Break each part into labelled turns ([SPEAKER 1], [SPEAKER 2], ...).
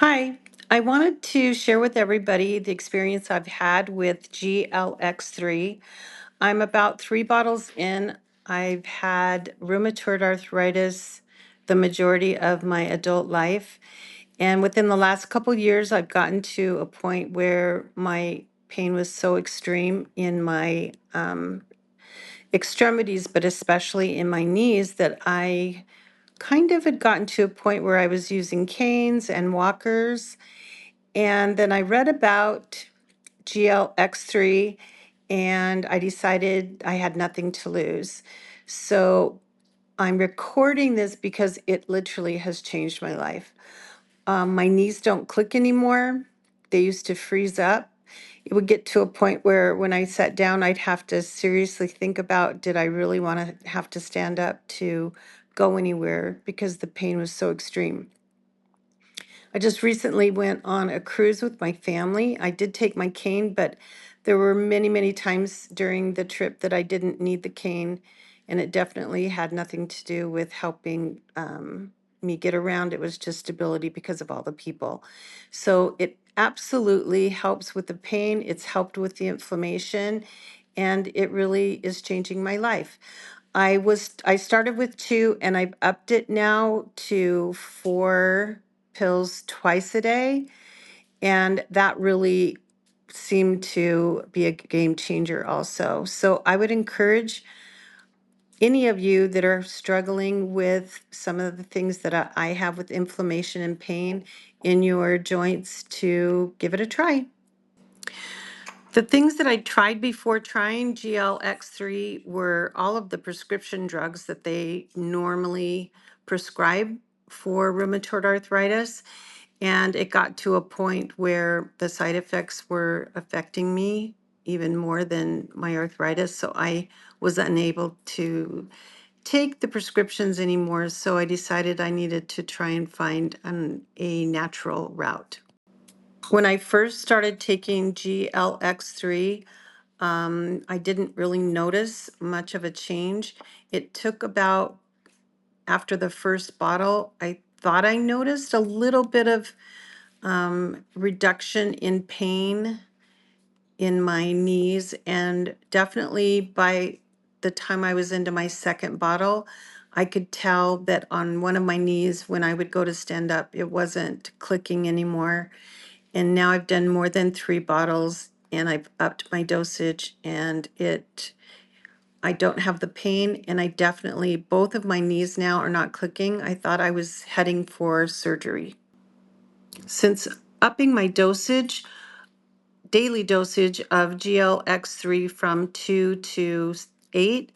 [SPEAKER 1] Hi, I wanted to share with everybody the experience I've had with GLX3. I'm about 3 bottles in. I've had rheumatoid arthritis the majority of my adult life. And within the last couple years, I've gotten to a point where my pain was so extreme in my extremities, but especially in my knees, that I kind of had gotten to a point where I was using canes and walkers. And then I read about GLX3 and I decided I had nothing to lose. So I'm recording this because it literally has changed my life. My knees don't click anymore. They used to freeze up. It would get to a point where when I sat down, I'd have to seriously think about, did I really want to have to stand up to go anywhere because the pain was so extreme. I just recently went on a cruise with my family. I did take my cane, but there were many, many times during the trip that I didn't need the cane, and it definitely had nothing to do with helping me get around. It was just stability because of all the people. So it absolutely helps with the pain. It's helped with the inflammation, and it really is changing my life. I started with 2 and I've upped it now to 4 pills twice a day. And that really seemed to be a game changer also. So I would encourage any of you that are struggling with some of the things that I have with inflammation and pain in your joints to give it a try. The things that I tried before trying GLX3 were all of the prescription drugs that they normally prescribe for rheumatoid arthritis. And it got to a point where the side effects were affecting me even more than my arthritis. So I was unable to take the prescriptions anymore. So I decided I needed to try and find a natural route. When I first started taking GLX3, I didn't really notice much of a change. It took about, after the first bottle, I thought I noticed a little bit of reduction in pain in my knees. And definitely by the time I was into my second bottle, I could tell that on one of my knees, when I would go to stand up, it wasn't clicking anymore. And now I've done more than 3 bottles and I've upped my dosage and I don't have the pain and I definitely, both of my knees now are not clicking. I thought I was heading for surgery. Since upping my dosage, daily dosage of GLX3 from 2 to 8,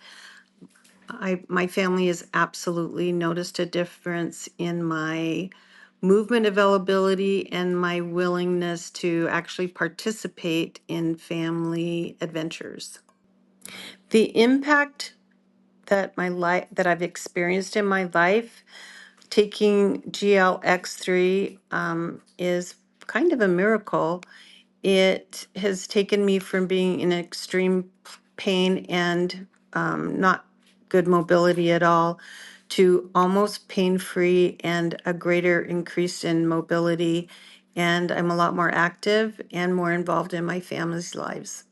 [SPEAKER 1] my family has absolutely noticed a difference in my movement availability and my willingness to actually participate in family adventures. The impact that I've experienced in my life taking GLX3 is kind of a miracle. It has taken me from being in extreme pain and not good mobility at all to almost pain-free and a greater increase in mobility. And I'm a lot more active and more involved in my family's lives.